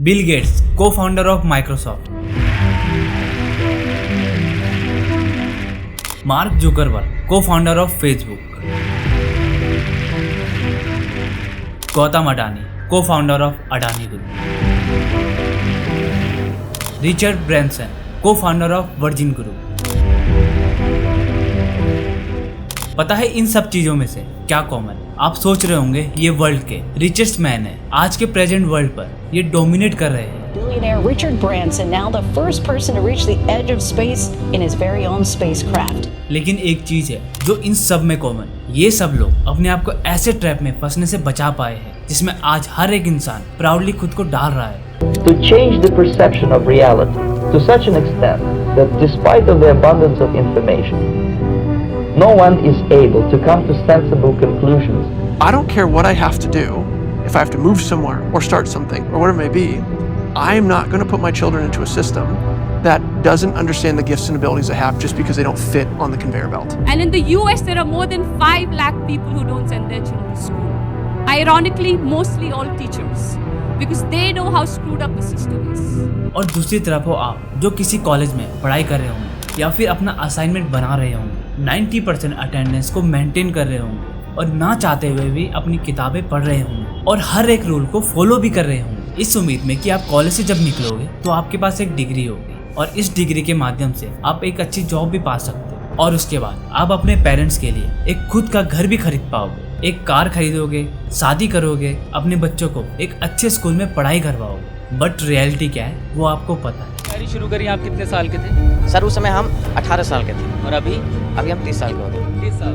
Bill Gates, co-founder of Microsoft. Mark Zuckerberg, co-founder of Facebook. Gautam Adani, co-founder of Adani group. Richard Branson, co-founder of Virgin group. पता है इन सब चीजों में से क्या कॉमन? आप सोच रहे होंगे ये वर्ल्ड के रिचेस्ट मैन है, आज के प्रेजेंट वर्ल्ड पर ये डोमिनेट कर रहे हैं। Billionaire Richard Branson, now the first person to reach the edge of space in his very own spacecraft. लेकिन एक चीज है जो इन सब में कॉमन, ये सब लोग अपने आप को ऐसे ट्रैप में फंसने से बचा पाए हैं जिसमें आज हर एक इंसान प्राउडली खुद को डाल रहा है। To change the perception of reality to such an extent that despite of the abundance of information, no one is able to come to sensible conclusions. I don't care what I have to do. If I have to move somewhere or start something or whatever it may be, I am not going to put my children into a system that doesn't understand the gifts and abilities I have just because they don't fit on the conveyor belt. And in the US, there are more than 5 lakh people who don't send their children to school. Ironically, mostly all teachers, because they know how screwed up the system is. और दूसरी तरफ हो आप जो किसी college में पढ़ाई कर रहे होंगे या फिर अपना असाइनमेंट बना रहे होंगे, 90% अटेंडेंस को मेंटेन कर रहे होंगे और ना चाहते हुए भी अपनी किताबें पढ़ रहे होंगे और हर एक रूल को फॉलो भी कर रहे होंगे, इस उम्मीद में कि आप कॉलेज से जब निकलोगे तो आपके पास एक डिग्री होगी और इस डिग्री के माध्यम से आप एक अच्छी जॉब भी पा सकते हो और उसके बाद आप अपने पेरेंट्स के लिए एक खुद का घर भी खरीद पाओगे, एक कार खरीदोगे, शादी करोगे, अपने बच्चों को एक अच्छे स्कूल में पढ़ाई करवाओगे। बट रियलिटी क्या है वो आपको पता है। तैयारी शुरू करी आप कितने साल के थे? सर उस समय हम 18 साल के थे और अभी हम 30 साल के हो गए। 30 साल।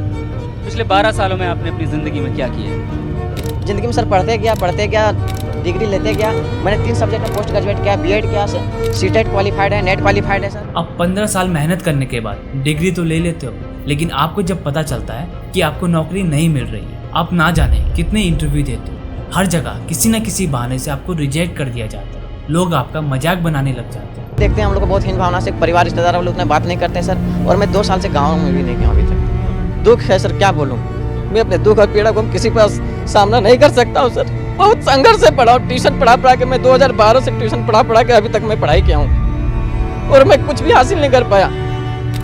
पिछले 12 सालों में आपने अपनी ज़िंदगी में क्या किया? ज़िंदगी में सर पढ़ते गया, डिग्री लेते गया। मैंने 3 सब्जेक्ट में पोस्ट ग्रेजुएट किया, बीएड किया, सीटेट क्वालिफाइड है, नेट क्वालिफाइड है सर। अब 15 साल मेहनत करने के बाद डिग्री तो ले लेते हो, लेकिन आपको जब पता चलता है कि आपको नौकरी नहीं मिल रही है, आप ना जाने कितने इंटरव्यू देते हो, हर जगह किसी न किसी बहाने से आपको रिजेक्ट कर दिया जाता है, लोग आपका मजाक बनाने लग जाते हैं। देखते हैं हम लोग को बहुत हीन भावना से, परिवार रिश्तेदार हम लोग उतना बात नहीं करते सर। और मैं 2 साल से गाँव में भी नहीं गया अभी तक। दुख है सर, क्या बोलूँ, मैं अपने दुख और पीड़ा को किसी पर सामना नहीं कर सकता हूँ सर। बहुत संघर्ष से पढ़ा हूँ, ट्यूशन पढ़ा के मैं 2012 से ट्यूशन पढ़ा के अभी तक मैं पढ़ाई किया हूँ और मैं कुछ भी हासिल नहीं कर पाया,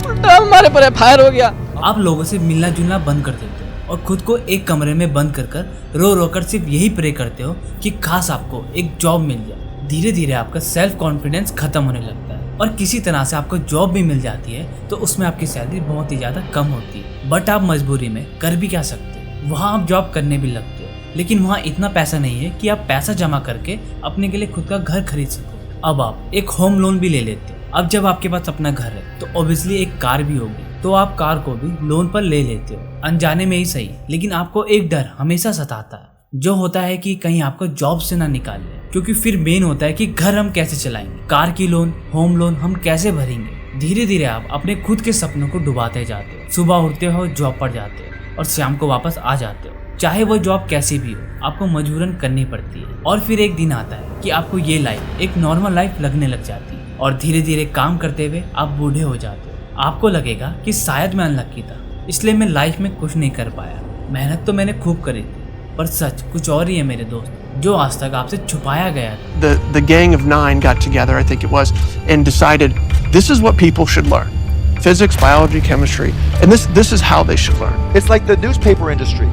उल्टा हमारे पर फायर हो गया। आप लोगों से मिलना जुलना बंद कर देते हो और खुद को एक कमरे में बंद कर रो कर सिर्फ यही प्रे करते हो कि खास आपको एक जॉब मिल जाए। धीरे धीरे आपका सेल्फ कॉन्फिडेंस खत्म होने लगता है और किसी तरह से आपको जॉब भी मिल जाती है तो उसमें आपकी सैलरी बहुत ही ज़्यादा कम होती है। बट आप मजबूरी में कर भी क्या सकते हो, वहाँ आप जॉब करने भी लगते हो, लेकिन वहाँ इतना पैसा नहीं है कि आप पैसा जमा करके अपने के लिए खुद का घर खरीद सको। अब आप एक होम लोन भी ले लेते हो। अब जब आपके पास अपना घर है तो ऑब्वियसली एक कार भी होगी, तो आप कार को भी लोन पर ले लेते हो, अनजाने में ही सही, लेकिन आपको एक डर हमेशा सताता है, जो होता है कि कहीं आपको जॉब से ना निकाल ले, क्योंकि फिर मेन होता है कि घर हम कैसे चलाएंगे, कार की लोन, होम लोन हम कैसे भरेंगे। धीरे धीरे आप अपने खुद के सपनों को डुबाते जाते हो, सुबह उठते हो, जॉब पर जाते हो और शाम को वापस आ जाते हो, चाहे वो जॉब कैसी भी हो, आपको मजबूरन करनी पड़ती है। और फिर एक दिन आता है कि आपको ये लाइफ एक नॉर्मल लाइफ लगने लग जाती है और धीरे धीरे काम करते हुए आप बूढ़े हो जाते हो। आपको लगेगा कि शायद मैं अनलकी था, इसलिए मैं लाइफ में कुछ नहीं कर पाया। मेहनत तो मैंने खूब करी थी, पर सच कुछ और ही है मेरे दोस्त, जो आज तक आपसे छुपाया गया था। The gang of 9 got together, I think it was, and decided this is what people should learn. Physics, biology, chemistry, and this is how they should learn. It's like the newspaper industry,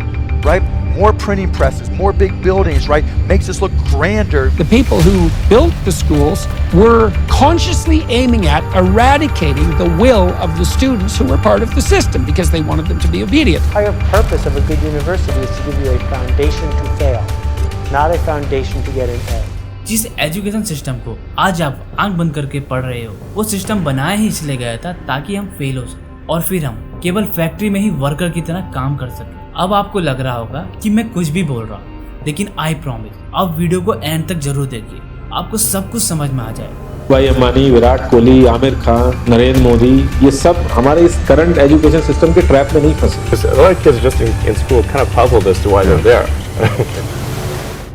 right? More printing presses, more big buildings, right? Makes us look grander. The people who built the schools were consciously aiming at eradicating the will of the students who were part of the system because they wanted them to be obedient. The entire purpose of a good university is to give you a foundation to fail, not a foundation to get an A. जिस education system को आज आप आंख बंद करके पढ़ रहे हो, वो सिस्टम बनाया ही इसलिए गया था ताकि हम फेल हो सके और फिर हम केवल फैक्ट्री में ही वर्कर की तरह काम कर सके। अब आपको लग रहा होगा कि मैं कुछ भी बोल रहा हूँ, लेकिन आई प्रॉमिस आप वीडियो को एंड तक जरूर देखिए, आपको सब कुछ समझ में आ जाएगा। भाई अंबानी, विराट कोहली, आमिर खान, नरेंद्र मोदी, ये सब हमारे इस करंट एजुकेशन सिस्टम के ट्रैप में नहीं फंसे।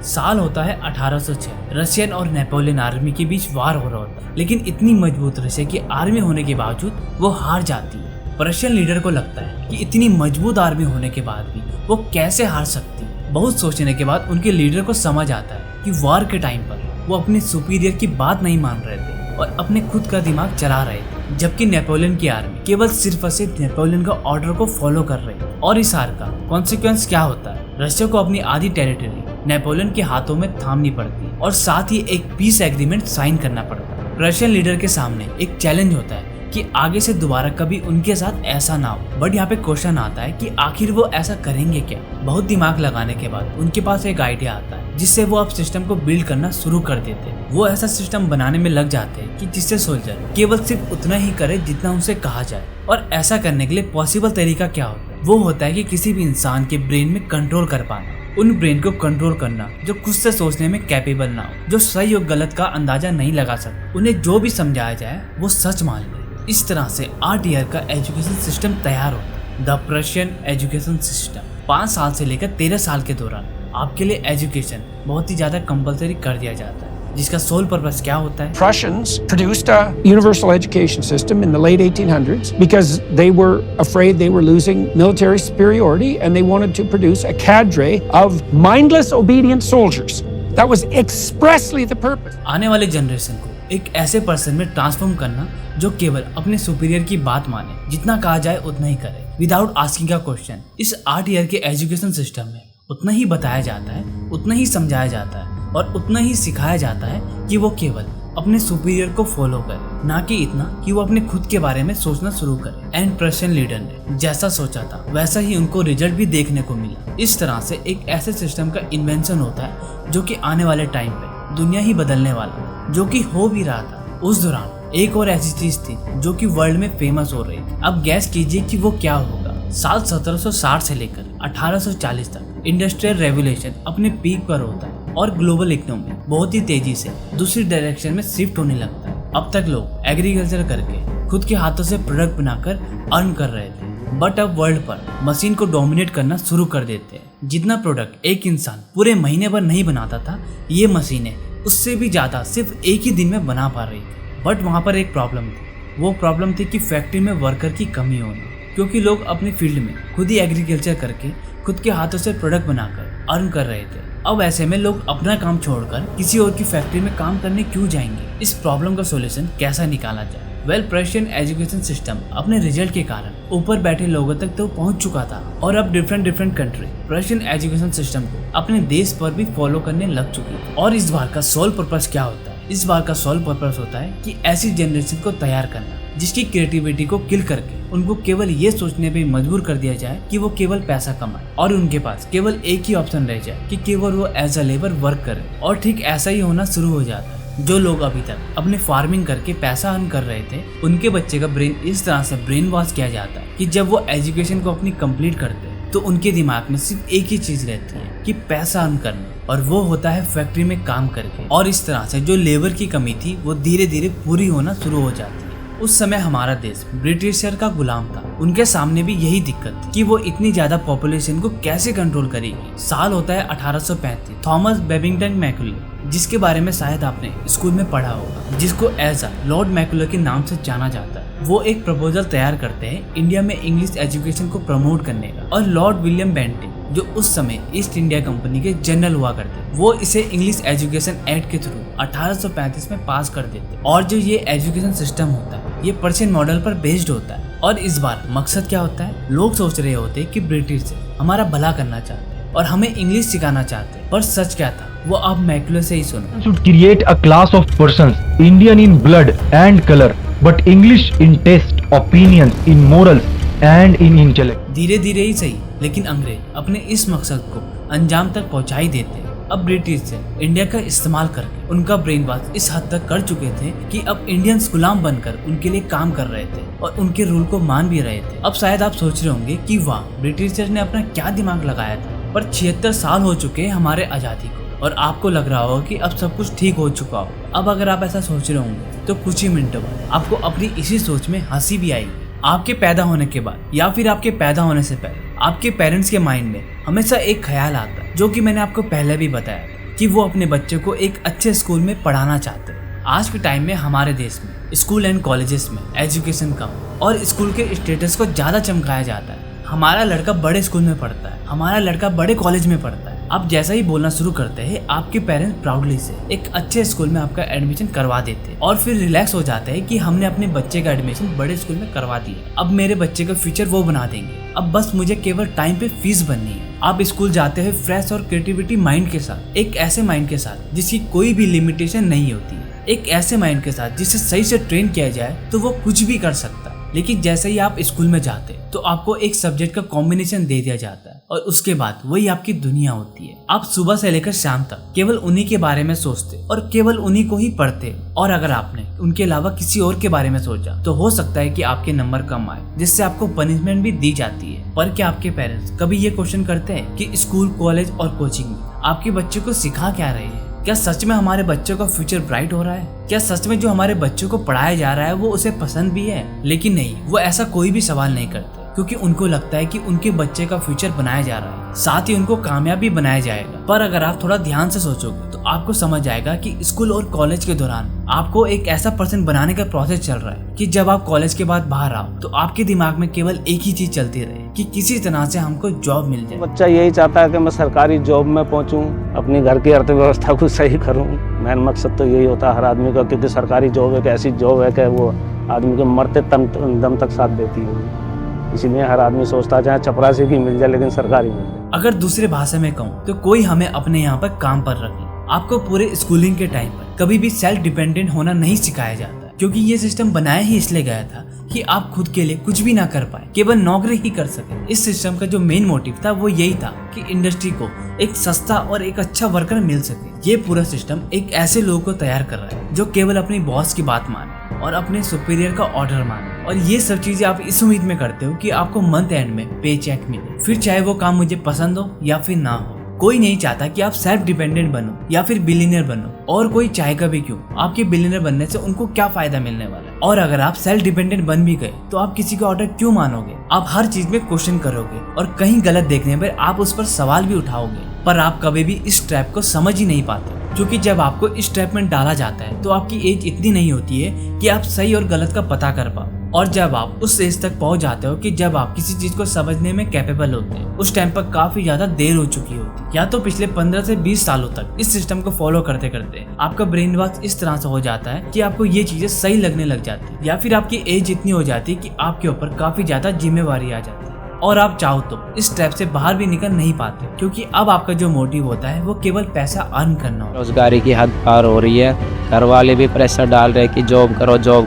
साल होता है 1806, रशियन और नेपोलियन आर्मी के बीच वार हो रहा होता है, लेकिन इतनी मजबूत रशिया की आर्मी होने के बावजूद वो हार जाती है। रशियन लीडर को लगता है कि इतनी मजबूत आर्मी होने के बाद भी वो कैसे हार सकती है। बहुत सोचने के बाद उनके लीडर को समझ आता है कि वार के टाइम पर वो अपने सुपीरियर की बात नहीं मान रहे थे और अपने खुद का दिमाग चला रहे थे, जबकि नेपोलियन की आर्मी केवल सिर्फ और सिर्फ नेपोलियन का ऑर्डर को फॉलो कर रही है। और इस हार का कॉन्सिक्वेंस क्या होता है? रशिया को अपनी आधी टेरिटरी नेपोलियन के हाथों में थामनी पड़ती है और साथ ही एक पीस एग्रीमेंट साइन करना पड़ता है। रशियन लीडर के सामने एक चैलेंज होता है कि आगे से दोबारा कभी उनके साथ ऐसा ना हो। बट यहाँ पे क्वेश्चन आता है कि आखिर वो ऐसा करेंगे क्या? बहुत दिमाग लगाने के बाद उनके पास एक आइडिया आता है जिससे वो अब सिस्टम को बिल्ड करना शुरू कर देते हैं। वो ऐसा सिस्टम बनाने में लग जाते हैं कि जिससे सोल्जर केवल सिर्फ उतना ही करे जितना उनसे कहा जाए। और ऐसा करने के लिए पॉसिबल तरीका क्या होता है? वो होता है कि किसी भी इंसान के ब्रेन में कंट्रोल कर पाना, उन ब्रेन को कंट्रोल करना जो खुद से सोचने में कैपेबल ना हो, जो सही और गलत का अंदाजा नहीं लगा सकते। उन्हें जो भी समझाया जाए वो सच मान ले। इस तरह से 8 ईयर का एजुकेशन सिस्टम तैयार होता है, द प्रशियन एजुकेशन सिस्टम। 5 साल से लेकर 13 साल के दौरान आपके लिए एजुकेशन बहुत ही ज्यादा कंपलसरी कर दिया जाता है, जिसका सोल पर्पस क्या होता है? Prussians produced a universal education system in the late 1800s because they were afraid they were losing military superiority and they wanted to produce a cadre of mindless, obedient soldiers. That was expressly the purpose. आने वाले generation को एक ऐसे person में transform करना जो केवल अपने सुपीरियर की बात माने, जितना कहा जाए उतना ही करे, विदाउट आस्किंग अ क्वेश्चन। इस 8 ईयर के एजुकेशन सिस्टम में उतना ही बताया जाता है, उतना ही समझाया जाता है और उतना ही सिखाया जाता है कि वो केवल अपने सुपीरियर को फॉलो करे, ना कि इतना कि वो अपने खुद के बारे में सोचना शुरू करे। एंड प्रशियन लीडर ने जैसा सोचा था वैसा ही उनको रिजल्ट भी देखने को मिला। इस तरह से एक ऐसे सिस्टम का इन्वेंशन होता है जो कि आने वाले टाइम पे दुनिया ही बदलने वाला, जो कि हो भी रहा था। उस दौरान एक और ऐसी चीज थी जो कि वर्ल्ड में फेमस हो रही थी। अब गैस कीजिए कि वो क्या होगा। साल 1760 से लेकर 1840 तक इंडस्ट्रियल रेवोल्यूशन अपने पीक पर होता है और ग्लोबल इकोनॉमी बहुत ही तेजी से दूसरी डायरेक्शन में शिफ्ट होने लगता है। अब तक लोग एग्रीकल्चर करके खुद के हाथों से प्रोडक्ट बनाकर अर्न कर रहे थे, बट अब वर्ल्ड पर मशीन को डोमिनेट करना शुरू कर देते हैं। जितना प्रोडक्ट एक इंसान पूरे महीने भर नहीं बनाता था, ये मशीनें उससे भी ज्यादा सिर्फ एक ही दिन में बना पा रही थी। बट वहाँ पर एक प्रॉब्लम थी। वो प्रॉब्लम थी कि फैक्ट्री में वर्कर की कमी होना, क्योंकि लोग अपने फील्ड में खुद ही एग्रीकल्चर करके खुद के हाथों से प्रोडक्ट बनाकर अर्न कर रहे थे। अब ऐसे में लोग अपना काम छोड़कर किसी और की फैक्ट्री में काम करने क्यों जाएंगे? इस प्रॉब्लम का सॉल्यूशन कैसा निकाला जाए? प्रशियन एजुकेशन सिस्टम अपने रिजल्ट के कारण ऊपर बैठे लोगों तक तो पहुंच चुका था और अब different country Prussian education system को अपने देश पर भी फॉलो करने लग चुकी है। और इस बार का सोल पर्पस क्या होता है? इस बार का सोल पर्पस होता है कि ऐसी जनरेशन को तैयार करना जिसकी क्रिएटिविटी को किल करके उनको केवल ये सोचने पे मजबूर कर दिया जाए कि वो केवल पैसा कमाए और उनके पास केवल एक ही ऑप्शन रह जाए कि केवल वो एज अ लेबर वर्क करे। और ठीक ऐसा ही होना शुरू हो जाता है। जो लोग अभी तक अपने फार्मिंग करके पैसा अर्न कर रहे थे, उनके बच्चे का ब्रेन इस तरह से ब्रेन वॉश किया जाता है कि जब वो एजुकेशन को अपनी कंप्लीट करते हैं तो उनके दिमाग में सिर्फ एक ही चीज रहती है कि पैसा अर्न करना, और वो होता है फैक्ट्री में काम करके। और इस तरह से जो लेबर की कमी थी वो धीरे धीरे पूरी होना शुरू हो जाती है। उस समय हमारा देश ब्रिटिशर का गुलाम था। उनके सामने भी यही दिक्कत थी कि वो इतनी ज्यादा पॉपुलेशन को कैसे कंट्रोल करेगी। साल होता है 1835। थॉमस बेबिंगटन मैकुले, जिसके बारे में शायद आपने स्कूल में पढ़ा होगा, जिसको एज अ लॉर्ड मैकुले के नाम से जाना जाता है, वो एक प्रपोजल तैयार करते हैं इंडिया में इंग्लिश एजुकेशन को प्रमोट करने का। और लॉर्ड विलियम बेंटिंग, जो उस समय ईस्ट इंडिया कंपनी के जनरल हुआ करते, वो इसे इंग्लिश एजुकेशन एक्ट के थ्रू 1835 में पास कर देते। और जो ये एजुकेशन सिस्टम होता है ये पर्शियन मॉडल पर बेस्ड होता है। और इस बार मकसद क्या होता है? लोग सोच रहे होते कि ब्रिटिश से हमारा भला करना चाहते हैं और हमें इंग्लिश सिखाना चाहते हैं, पर सच क्या था वो आप मैकुले से ही सुनो। Should create a class of persons, Indian in blood and color, but English in taste, opinions, in morals and in intellect. धीरे धीरे ही सही, लेकिन अंग्रेज अपने इस मकसद को अंजाम तक पहुंचा ही देते। अब ब्रिटिश से इंडिया का इस्तेमाल करके उनका ब्रेन वॉश इस हद तक कर चुके थे कि अब इंडियंस गुलाम बनकर उनके लिए काम कर रहे थे और उनके रूल को मान भी रहे थे। अब शायद आप सोच रहे होंगे कि वाह, ब्रिटिशर्स ने अपना क्या दिमाग लगाया था, पर 76 साल हो चुके हैं हमारे आज़ादी को और आपको लग रहा होगा कि अब सब कुछ ठीक हो चुका हो। अब अगर आप ऐसा सोच रहे होंगे तो कुछ ही मिनटों बाद आपको अपनी इसी सोच में हंसी भी आएगी। आपके पैदा होने के बाद या फिर आपके पैदा होने से पहले आपके पेरेंट्स के माइंड में हमेशा एक ख्याल आता है, जो कि मैंने आपको पहले भी बताया था, कि वो अपने बच्चे को एक अच्छे स्कूल में पढ़ाना चाहते हैं। आज के टाइम में हमारे देश में स्कूल एंड कॉलेजेस में एजुकेशन कम और स्कूल के स्टेटस को ज़्यादा चमकाया जाता है। हमारा लड़का बड़े स्कूल में पढ़ता है, हमारा लड़का बड़े कॉलेज में पढ़ता है, आप जैसा ही बोलना शुरू करते हैं, आपके पेरेंट्स प्राउडली से एक अच्छे स्कूल में आपका एडमिशन करवा देते हैं और फिर रिलैक्स हो जाते हैं कि हमने अपने बच्चे का एडमिशन बड़े स्कूल में करवा दिया, अब मेरे बच्चे का फ्यूचर वो बना देंगे, अब बस मुझे केवल टाइम पे फीस भरनी है। आप स्कूल जाते हैं फ्रेश और क्रिएटिविटी माइंड के साथ, एक ऐसे माइंड के साथ जिसकी कोई भी लिमिटेशन नहीं होती है, एक ऐसे माइंड के साथ जिसे सही से ट्रेन किया जाए तो वो कुछ भी कर सकता है। लेकिन जैसे ही आप स्कूल में जाते तो आपको एक सब्जेक्ट का कॉम्बिनेशन दे दिया जाता है और उसके बाद वही आपकी दुनिया होती है। आप सुबह से लेकर शाम तक केवल उन्हीं के बारे में सोचते और केवल उन्हीं को ही पढ़ते, और अगर आपने उनके अलावा किसी और के बारे में सोचा तो हो सकता है कि आपके नंबर कम आए, जिससे आपको पनिशमेंट भी दी जाती है। पर क्या आपके पेरेंट्स कभी ये क्वेश्चन करते हैं कि स्कूल, कॉलेज और कोचिंग में आपके बच्चे को सिखा क्या रहे हैं? क्या सच में हमारे बच्चों का फ्यूचर ब्राइट हो रहा है? क्या सच में जो हमारे बच्चों को पढ़ाया जा रहा है वो उसे पसंद भी है? लेकिन नहीं, वो ऐसा कोई भी सवाल नहीं करते, क्योंकि उनको लगता है कि उनके बच्चे का फ्यूचर बनाया जा रहा है, साथ ही उनको कामयाब भी बनाया जाएगा। पर अगर आप थोड़ा ध्यान से सोचोगे तो आपको समझ आएगा कि स्कूल और कॉलेज के दौरान आपको एक ऐसा पर्सन बनाने का प्रोसेस चल रहा है कि जब आप कॉलेज के बाद बाहर आओ तो आपके दिमाग में केवल एक ही चीज चलती रहे कि किसी तरह से हमको जॉब मिल जाए। बच्चा यही चाहता है कि मैं सरकारी जॉब में पहुंचूं, अपनी घर की अर्थव्यवस्था को सही करूं। मेन मकसद तो यही होता है हर आदमी का, क्योंकि सरकारी जॉब एक ऐसी जॉब है कि वो आदमी के मरते दम तक साथ देती है। इसीलिए हर आदमी सोचता है चाहे चपरासी भी मिल जाए लेकिन सरकारी मिल जाए। अगर दूसरे भाषा में कहूँ तो कोई हमें अपने यहाँ पर काम पर रखे। आपको पूरे स्कूलिंग के टाइम पर कभी भी सेल्फ डिपेंडेंट होना नहीं सिखाया जाता, क्योंकि ये सिस्टम बनाया ही इसलिए गया था कि आप खुद के लिए कुछ भी ना कर पाए, केवल नौकरी ही कर सके। इस सिस्टम का जो मेन मोटिव था वो यही था कि इंडस्ट्री को एक सस्ता और एक अच्छा वर्कर मिल सके। ये पूरा सिस्टम एक ऐसे लोगों को तैयार कर रहा है जो केवल अपनी बॉस की बात माने और अपने सुपीरियर का ऑर्डर माने, और ये सब चीजें आप इस उम्मीद में करते हो कि आपको मंथ एंड में पे चेक मिले, फिर चाहे वो काम मुझे पसंद हो या फिर ना हो। कोई नहीं चाहता कि आप सेल्फ डिपेंडेंट बनो या फिर बिलियनर बनो, और कोई चाहेगा भी क्यों? आपके बिलियनर बनने से उनको क्या फायदा मिलने वाला है? और अगर आप सेल्फ डिपेंडेंट बन भी गए तो आप किसी का ऑर्डर क्यों मानोगे? आप हर चीज में क्वेश्चन करोगे और कहीं गलत देखने पर आप उस पर सवाल भी उठाओगे। पर आप कभी भी इस ट्रैप को समझ ही नहीं पाते, क्योंकि जब आपको इस ट्रैप में डाला जाता है तो आपकी एज इतनी नहीं होती है कि आप सही और गलत का पता कर पाओ, और जब आप उस एज तक पहुंच जाते हो कि जब आप किसी चीज को समझने में कैपेबल होते हैं, उस टाइम पर काफी ज्यादा देर हो चुकी होती है। या तो पिछले 15 से 20 सालों तक इस सिस्टम को फॉलो करते करते आपका ब्रेन वॉश इस तरह से हो जाता है कि आपको ये चीजें सही लगने लग जाती है, या फिर आपकी एज इतनी हो जाती है कि आपके ऊपर काफी ज्यादा जिम्मेवारी आ जाती है और आप चाहो तो इस ट्रैप से बाहर भी निकल नहीं पाते, क्योंकि अब आपका जो मोटिव होता है वो केवल पैसा अर्न करना होता है। रोजगारी की हद पार हो रही है, घर वाले भी प्रेशर डाल रहे हैं कि जॉब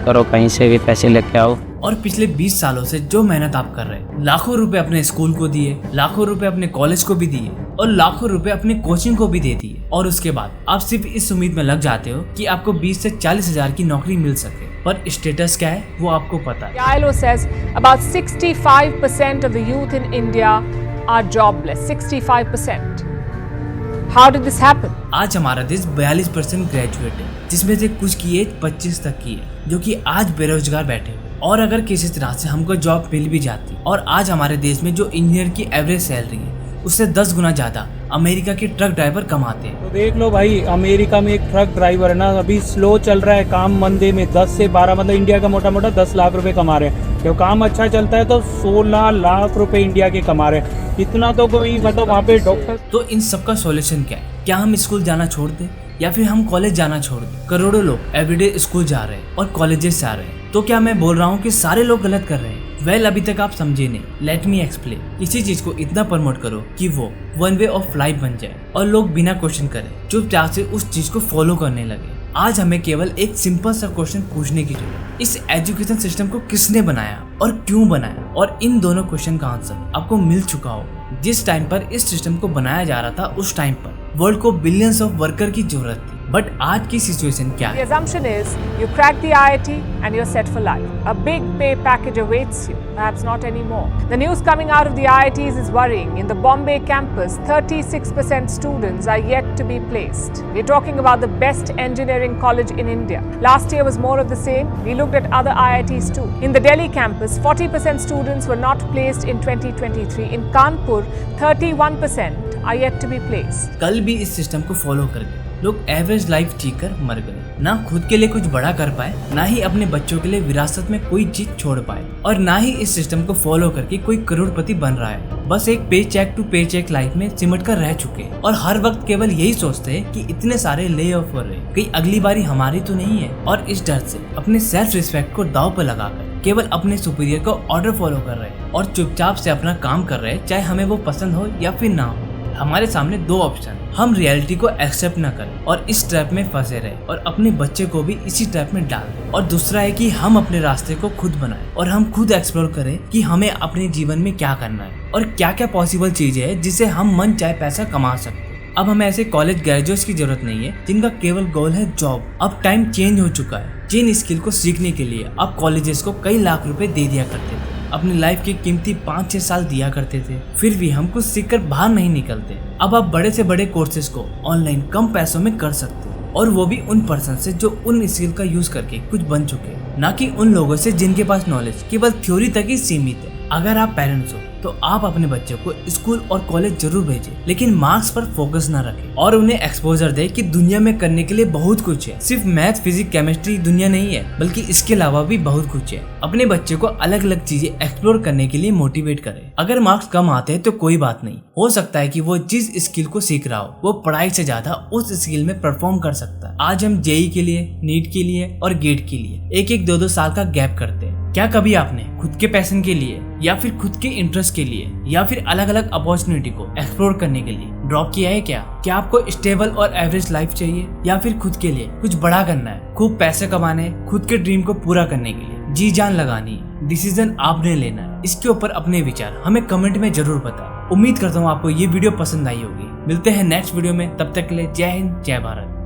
करो, कहीं से भी पैसे लेके आओ। और पिछले 20 सालों से जो मेहनत आप कर रहे हैं, लाखों रुपए अपने स्कूल को दिए, लाखों रुपए अपने कॉलेज को भी दिए और लाखों रुपए अपने कोचिंग को भी दे दिए, और उसके बाद आप सिर्फ इस उम्मीद में लग जाते हो कि आपको 20 से 40 हजार की नौकरी मिल सके। पर स्टेटस क्या है वो आपको पता है। ILO says about 65% of the youth in India are jobless. 65%. How did this happen? आज हमारा देश 42% ग्रेजुएट है, जिसमें से कुछ की एज 25 तक की है, जो कि आज बेरोजगार बैठे हुए। और अगर किसी तरह से हमको जॉब मिल भी जाती, और आज हमारे देश में जो इंजीनियर की एवरेज सैलरी है उससे 10 गुना ज्यादा अमेरिका के ट्रक ड्राइवर कमाते हैं। तो देख लो भाई, अमेरिका में एक ट्रक ड्राइवर है ना, अभी स्लो चल रहा है काम, मंदे में 10 से 12 मतलब इंडिया का मोटा मोटा 10 लाख रुपए कमा रहे हैं। जब काम अच्छा चलता है तो 16 लाख रुपए इंडिया के कमा रहे हैं। इतना तो कोई मतलब वहाँ पे डॉक्टर। तो इन सब का सोल्यूशन क्या है? क्या हम स्कूल जाना छोड़ दें या फिर हम कॉलेज जाना छोड़ दें? करोड़ों लोग एवरीडे स्कूल जा रहे हैं और कॉलेजेस जा रहे हैं, तो क्या मैं बोल रहा हूँ कि सारे लोग गलत कर रहे हैं? अभी तक आप समझे नहीं। Let me explain. इसी चीज को इतना प्रमोट करो कि वो वन वे ऑफ लाइफ बन जाए और लोग बिना क्वेश्चन करे चुपचाप से उस चीज को फॉलो करने लगे। आज हमें केवल एक सिंपल सा क्वेश्चन पूछने की जरूरत है, इस एजुकेशन सिस्टम को किसने बनाया और क्यों बनाया? और इन दोनों क्वेश्चन का आंसर आपको मिल चुका हो। जिस टाइम पर इस सिस्टम को बनाया जा रहा था, उस टाइम पर वर्ल्ड को बिलियंस ऑफ वर्कर की जरूरत थी, बट आज की सिचुएशन क्या है? The assumption is you crack the IIT and you're set for life. A big pay package awaits you. Perhaps not anymore. The news coming out of the IITs is worrying. In the Bombay campus, 36% students are yet to be placed. We're talking about the best engineering college in India. Last year was more of the same. We looked at other IITs too. In the Delhi campus, 40% students were not placed in 2023. In Kanpur, 31% are yet to be placed. कल भी इस system को follow करके लोग average life जीकर मर गए। ना खुद के लिए कुछ बड़ा कर पाए, ना ही अपने बच्चों के लिए विरासत में कोई चीज छोड़ पाए, और ना ही इस सिस्टम को फॉलो करके कोई करोड़पति बन रहा है। बस एक पे चेक टू पे चेक लाइफ में सिमट कर रह चुके और हर वक्त केवल यही सोचते हैं कि इतने सारे ले ऑफ हो रहे, कहीं अगली बारी हमारी तो नहीं है। और इस डर से अपने सेल्फ रिस्पेक्ट को दांव पर लगाकर केवल अपने सुपीरियर को ऑर्डर फॉलो कर रहे हैं और चुपचाप से अपना काम कर रहे हैं, चाहे हमें वो पसंद हो या फिर ना हो। हमारे सामने दो ऑप्शन, हम रियलिटी को एक्सेप्ट न करें और इस ट्रैप में फंसे रहे और अपने बच्चे को भी इसी ट्रैप में डाल दें, और दूसरा है कि हम अपने रास्ते को खुद बनाएं और हम खुद एक्सप्लोर करें कि हमें अपने जीवन में क्या करना है और क्या क्या पॉसिबल चीजें हैं जिससे हम मन चाहे पैसा कमा सकते हैं। अब हमें ऐसे कॉलेज ग्रेजुएट्स की जरूरत नहीं है जिनका केवल गोल है जॉब। अब टाइम चेंज हो चुका है। जिन स्किल को सीखने के लिए अब कॉलेजेस को कई लाख रुपए दे दिया करते थे, अपनी लाइफ की कीमती 5-6 साल दिया करते थे, फिर भी हम कुछ सीखकर बाहर नहीं निकलते। अब आप बड़े से बड़े कोर्सेज को ऑनलाइन कम पैसों में कर सकते हो, और वो भी उन पर्सन से जो उन स्किल का यूज करके कुछ बन चुके हैं, ना कि उन लोगों से जिनके पास नॉलेज केवल थ्योरी तक ही सीमित है। अगर आप पेरेंट्स हो तो आप अपने बच्चों को स्कूल और कॉलेज जरूर भेजें, लेकिन मार्क्स पर फोकस न रखें और उन्हें एक्सपोजर दें कि दुनिया में करने के लिए बहुत कुछ है। सिर्फ मैथ, फिजिक्स, केमिस्ट्री दुनिया नहीं है, बल्कि इसके अलावा भी बहुत कुछ है। अपने बच्चे को अलग अलग चीजें एक्सप्लोर करने के लिए मोटिवेट करें। अगर मार्क्स कम आते हैं तो कोई बात नहीं, हो सकता है कि वो जिस स्किल को सीख रहा हो वो पढ़ाई से ज्यादा उस स्किल में परफॉर्म कर सकता है। आज हम जेई के लिए, नीट के लिए और गेट के लिए 1-2 साल का गैप करते हैं। क्या कभी आपने खुद के पैशन के लिए या फिर खुद के इंटरेस्ट के लिए या फिर अलग अलग अपॉर्चुनिटी को एक्सप्लोर करने के लिए ड्रॉप किया है? क्या आपको स्टेबल और एवरेज लाइफ चाहिए या फिर खुद के लिए कुछ बड़ा करना है, खूब पैसे कमाने, खुद के ड्रीम को पूरा करने के लिए जी जान लगानी है? डिसीजन आपने लेना है। इसके ऊपर अपने विचार हमें कमेंट में जरूर बताएं। उम्मीद करता हूँ आपको ये वीडियो पसंद आई होगी। मिलते हैं नेक्स्ट वीडियो में, तब तक के लिए जय हिंद, जय भारत।